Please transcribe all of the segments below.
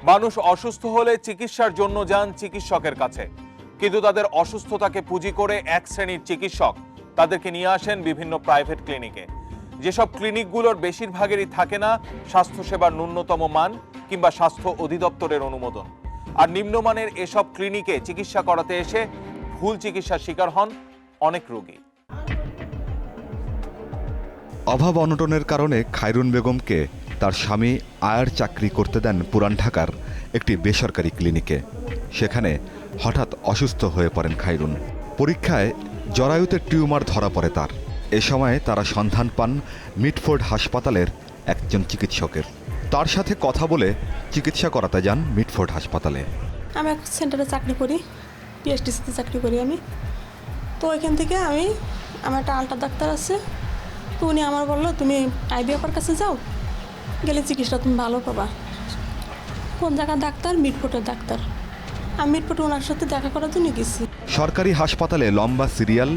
মানুষ অসুস্থ হলে চিকিৎসার জন্য যান চিকিৎসকের কাছে, কিন্তু তাদের অসুস্থতাকে পুঁজি করে এক শ্রেণীর চিকিৎসক তাদেরকে নিয়ে আসেন বিভিন্ন প্রাইভেট ক্লিনিকে। যেসব ক্লিনিকগুলোর বেশিরভাগেরই থাকে না স্বাস্থ্যসেবার ন্যূনতম মান কিংবা স্বাস্থ্য অধিদপ্তরের অনুমোদন। আর নিম্নমানের এসব ক্লিনিকে চিকিৎসা করাতে এসে ভুল চিকিৎসার শিকার হন অনেক রোগী। অভাব অনটনের কারণে খায়রুন বেগমকে তার স্বামী আয়ার চাকরি করতে দেন পুরান ঢাকার একটি বেসরকারি ক্লিনিকে। সেখানে হঠাৎ অসুস্থ হয়ে পড়েন খায়রুন। পরীক্ষায় জরায়ুতে টিউমার ধরা পড়ে তার। এ সময় তারা সন্ধান পান মিটফোর্ড হাসপাতালের একজন চিকিৎসকের। তার সাথে কথা বলে চিকিৎসা করাতে যান মিটফোর্ড হাসপাতালে। আমি এক সেন্টারে চাকরি করি, পিএসটিসিতে চাকরি করি আমি। তো ওইখান থেকে আমার একটা আলট্রা ডাক্তার আছে, তো উনি আমার বললো তুমি আইবিএফের কাছে যাও, গেলে চিকিৎসা তুমি ভালো পাবা। কোন জায়গার ডাক্তার? মিটফোর্টের ডাক্তার। আমি মিটফোর্টে ওনার সাথে দেখা করার জন্য গেছি। সরকারি হাসপাতালে লম্বা সিরিয়াল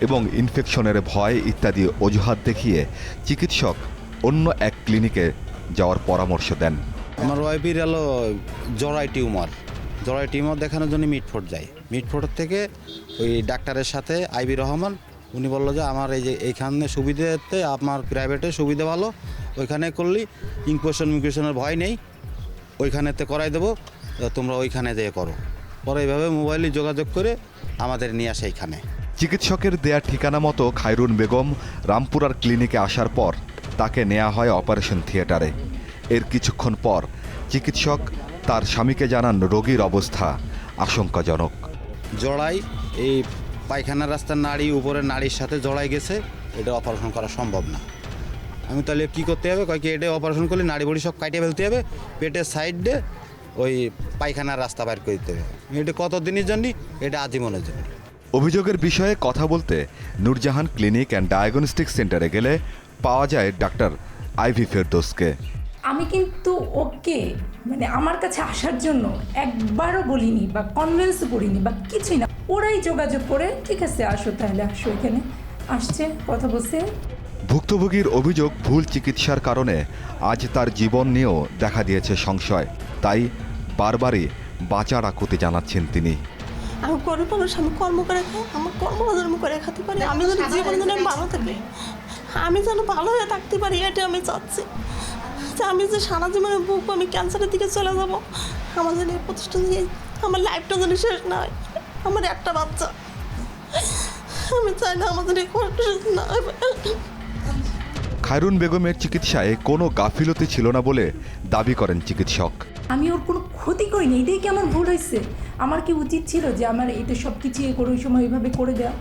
এবং ইনফেকশনের ভয় ইত্যাদি অজুহাত দেখিয়ে চিকিৎসক অন্য এক ক্লিনিকে যাওয়ার পরামর্শ দেন। আমার ওয়াইফের হলো জরাই টিউমার দেখানোর জন্য মিটফোর্ট যায়। মিটফোর্ট থেকে ওই ডাক্তারের সাথে আইবি রহমান, উনি বললো যে আমার এই যে এইখানে সুবিধাতে আপনার প্রাইভেটে সুবিধা ভালো, ওইখানে করলে ইনকুয়েশনের ভয় নেই, ওইখানেতে করাই দেবো, তোমরা ওইখানে যেয়ে করো। পরে এইভাবে মোবাইলে যোগাযোগ করে আমাদের নিয়ে আসে এইখানে। চিকিৎসকের দেয়া ঠিকানা মতো খায়রুন বেগম রামপুরার ক্লিনিকে আসার পর তাকে নেওয়া হয় অপারেশন থিয়েটারে। এর কিছুক্ষণ পর চিকিৎসক তার স্বামীকে জানান রোগীর অবস্থা আশঙ্কাজনক। জড়াই এই পায়খানার রাস্তার নাড়ি উপরে নাড়ির সাথে জড়াই গেছে, এটা অপারেশন করা সম্ভব না। আমি তাহলে কী করতে হবে? কয়েক এটা অপারেশন করলে নাড়ি বড়ি সব কাটিয়ে ফেলতে হবে, পেটের সাইডে ওই পায়খানার রাস্তা বাইর করে দিতে হবে। এটা কত দিনের জন্য? এটা আজীবনের জন্য। অভিযোগের বিষয়ে কথা বলতে নূরজাহান ক্লিনিক অ্যান্ড ডায়াগনস্টিক সেন্টারে গেলে পাওয়া যায় ডাক্তার আইভি ফেরদৌসকে। আমি কিন্তু ওকে আমার কাছে আসার জন্য একবারও বলিনি বা কনভিন্স করিনি বা কিছুই না। ওরাই যোগাযোগ করে ঠিক আছে আসো, তাহলে আসো, এখানে আসছে, কথা বলছে। ভুক্তভোগীর অভিযোগ ভুল চিকিৎসার কারণে আজ তার জীবন নিয়েও দেখা দিয়েছে সংশয়। তাই বারবারই বাঁচার আকুতি জানাচ্ছেন তিনি। আমি গরিব মানুষ, আমি কর্ম করে খাই, আমার কর্মজন্ম করে খাতে পারি, আমি যেন জীবন যেন ভালো থাকি, আমি যেন ভালো হয়ে থাকতে পারি, এটা আমি চাচ্ছি। যে আমি যে সারা জীবনে ভুগবো, আমি ক্যান্সারের দিকে চলে যাবো, আমার যেন এই প্রতিষ্ঠান দিয়ে আমার লাইফটা যেন শেষ না হয়। আমার একটা বাচ্চা, আমি চাই না আমাদের এই কষ্ট শেষ না হয়। খায়রুন বেগমের চিকিৎসায় কোনো গাফিলতি ছিল না বলে দাবি করেন চিকিৎসক। আমি ওর কোনো ক্ষতি করিনি, এটাই কি আমার ভুল হয়েছে? আমার কি উচিত ছিল যে আমার এটা সব কিছু করে ওই সময় ওইভাবে করে দেওয়া,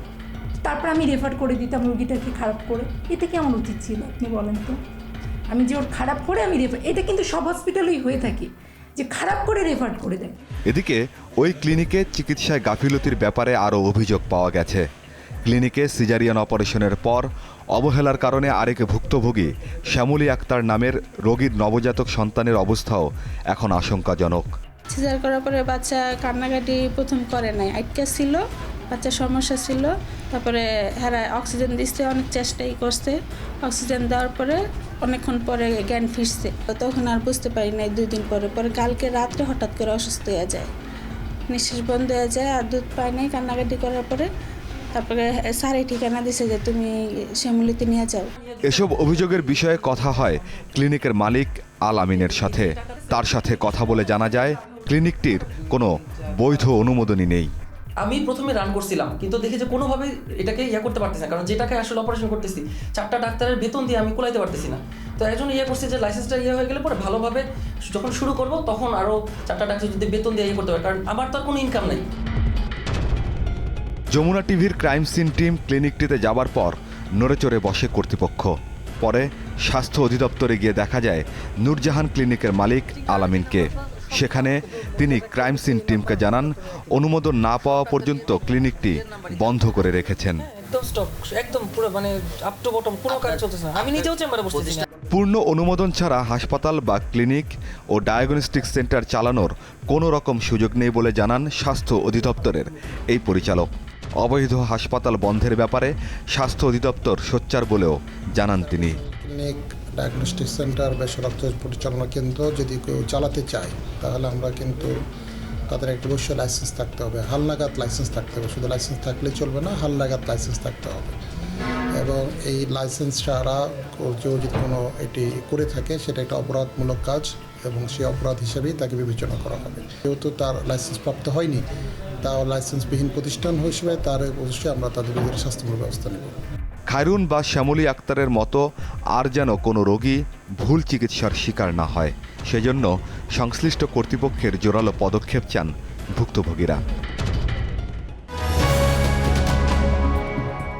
তারপর আমি রেফার করে দিতাম রোগীটাকে খারাপ করে? এটা কি আমার উচিত ছিল? আপনি বলেন তো। আমি যে ওর খারাপ করে আমি রেফার, এটা কিন্তু সব হসপিটালেই হয়ে থাকে যে খারাপ করে রেফার করে দেয়। এদিকে ওই ক্লিনিকে চিকিৎসায় গাফিলতির ব্যাপারে আরও অভিযোগ পাওয়া গেছে। ক্লিনিকে সিজারিয়ান অপারেশনের পর অবহেলার কারণে আরেক ভুক্তভোগী শ্যামলী আক্তার নামের রোগীর নবজাতক সন্তানের অবস্থাও এখন আশঙ্কাজনক। সিজার করার পরে বাচ্চা কান্নাকাটি প্রথম করে নাই, আটকা ছিল, বাচ্চার সমস্যা ছিল। তারপরে হ্যাঁ অক্সিজেন দিচ্ছে, অনেক চেষ্টাই করছে। অক্সিজেন দেওয়ার পরে অনেকক্ষণ পরে জ্ঞান ফিরছে, তখন আর বুঝতে পারি নাই। 2 দিন পরে কালকে রাত্রে হঠাৎ করে অসুস্থ হয়ে যায়, নিঃশ্বাস বন্ধ হয়ে যায়, আর দুধ পায় নাই। কান্নাকাটি করার পরে তারপরে স্যারই ঠিকানা দিছে যে তুমি শ্যামলীতে নিয়ে যাও। এসব অভিযোগের বিষয়ে কথা হয় ক্লিনিকের মালিক আল আমিনের সাথে। তার সাথে কথা বলে জানা যায় ক্লিনিকটির কোনো বৈধ অনুমোদনই নেই। আমি প্রথমে রান করছিলাম, কিন্তু দেখি যে কোনোভাবে এটাকে করতে পারতেছি না, কারণ যে টাকায় আসলে অপারেশন করতেছি 4টা ডাক্তারের বেতন দিয়ে আমি কোলাইতে পারতেছি না। তো একজন করছে যে লাইসেন্সটা হয়ে গেলে পরে ভালোভাবে যখন শুরু করব তখন আরও 4টা ডাক্তার যদি বেতন দিয়ে করতে পারে, কারণ আমার তো আর কোনো ইনকাম নেই। যমুনা টিভির ক্রাইম সিন টিম ক্লিনিকটিতে যাবার পর নড়েচড়ে বসে কর্তৃপক্ষ। পরে স্বাস্থ্য অধিদপ্তরে গিয়ে দেখা যায় নূরজাহান ক্লিনিকের মালিক আলামিনকে। সেখানে তিনি ক্রাইম সিন টিমকে জানান অনুমোদন না পাওয়া পর্যন্ত ক্লিনিকটি বন্ধ করে রেখেছেন। একদম স্টপ, একদম পুরো আপ টু বটম কোনো কাজ চলতেছে না। আমি নিজেও চেম্বারে বসতেছি না। পূর্ণ অনুমোদন ছাড়া হাসপাতাল বা ক্লিনিক ও ডায়াগনস্টিক সেন্টার চালানোর কোনো রকম সুযোগ নেই বলে জানান স্বাস্থ্য অধিদপ্তরের এই পরিচালক। অবৈধ হাসপাতাল বন্ধের ব্যাপারে স্বাস্থ্য অধিদপ্তর সোচ্চার বলেও জানান তিনি। ক্লিনিক ডায়াগনস্টিক সেন্টার বা রক্ত পরিচালনা কেন্দ্র যদি কেউ চালাতে চায় তাহলে আমরা কিন্তু তাদের একটা অবশ্যই লাইসেন্স থাকতে হবে, হালনাগাদ লাইসেন্স থাকতে হবে। শুধু লাইসেন্স থাকলেই চলবে না, হালনাগাদ লাইসেন্স থাকতে হবে। এবং এই লাইসেন্স ছাড়া কেউ যদি কোনো এটি করে থাকে সেটা একটা অপরাধমূলক কাজ এবং সেই অপরাধ হিসেবেই তাকে বিবেচনা করা হবে। যেহেতু তার লাইসেন্স প্রাপ্ত হয়নি, তা লাইসেন্সবিহীন প্রতিষ্ঠান হিসেবে তার অবশ্যই আমরা তাদের বিরুদ্ধে শাস্তিমূলক ব্যবস্থা নেব। খায়রুন বা শ্যামলী আক্তারের মতো আর যেন কোনো রোগী ভুল চিকিৎসার শিকার না হয়, সেজন্য সংশ্লিষ্ট কর্তৃপক্ষের জোরালো পদক্ষেপ চান ভুক্তভোগীরা।